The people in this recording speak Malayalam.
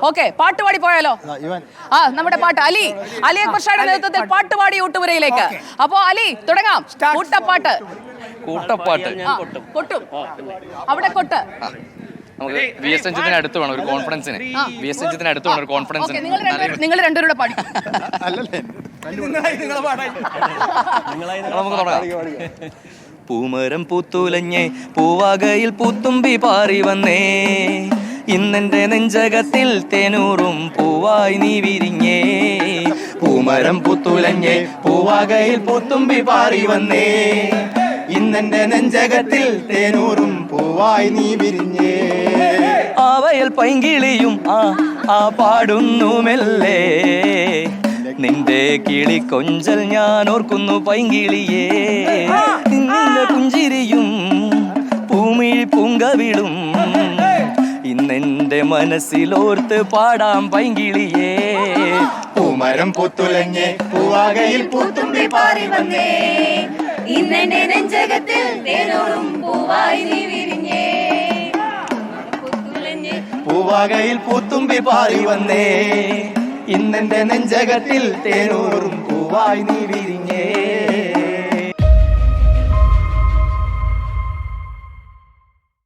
ഓക്കെ, പാട്ടുപാടി പോയാലോ? നമ്മുടെ പാട്ട് അലിയെ കുറിച്ചാണ് നേതൃത്വത്തിൽ പാട്ടുപാടി ഊട്ടുപുരയിലേക്ക്. അപ്പോ അലി തുടങ്ങാം. കൂട്ടപ്പാട്ട്. കൊട്ടും അവിടെ കൊട്ട്. നമുക്ക് VS രഞ്ജിത്തിന് അടുത്ത് വേണം ഒരു കോൺഫിഡൻസിന്. VS രഞ്ജിത്തിന് അടുത്ത് വേണം ഒരു കോൺഫിഡൻസിന്. നിങ്ങൾ രണ്ടുപേരുടെ പാടി. നമുക്ക് തുടങ്ങാം. പൂമരം പൂത്തുലഞ്ഞേ പൂവാകയിൽ പൂത്തുമ്പി പാറി വന്നേ, ഇന്നെന്റെ നെഞ്ചകത്തിൽ തേനൂറും പൂവായി നീ വിരിഞ്ഞേ. പൂമരം പൂത്തുലഞ്ഞേ പൂവാകയിൽ പൂത്തുമ്പി പാറി വന്നേ, ഇന്നെന്റെ നെഞ്ചകത്തിൽ തേനൂറും പൂവായി നീ വിരിഞ്ഞേ. ആവയൽ പൈങ്കിളിയും ആ പാടുന്നു മെല്ലെ, നിന്റെ കിളി കൊഞ്ചൽ ഞാൻ ഓർക്കുന്നു പൈങ്കിളിയേ. നിന്റെ പുഞ്ചിരിയും പൂമിഴി പൂങ്കവിളും ഇന്നെന്റെ മനസ്സിലോർത്ത് പാടാം പൈങ്കിളിയേ. പൂമരം പൂത്തുലഞ്ഞേ പൂവാകയിൽ പൂത്തുമ്പി പാറി വന്നേ, ഇന്നെന്റെ നെഞ്ചകത്തിൽ തേനൂറും പൂവായി നീ വിരിഞ്ഞേ. പൂവാകയിൽ പൂത്തുമ്പി പാറി വന്നേ, ഇന്നെന്റെ നെഞ്ചകത്തിൽ തേനൂറും പൂവായി നീ വിരിഞ്ഞേ.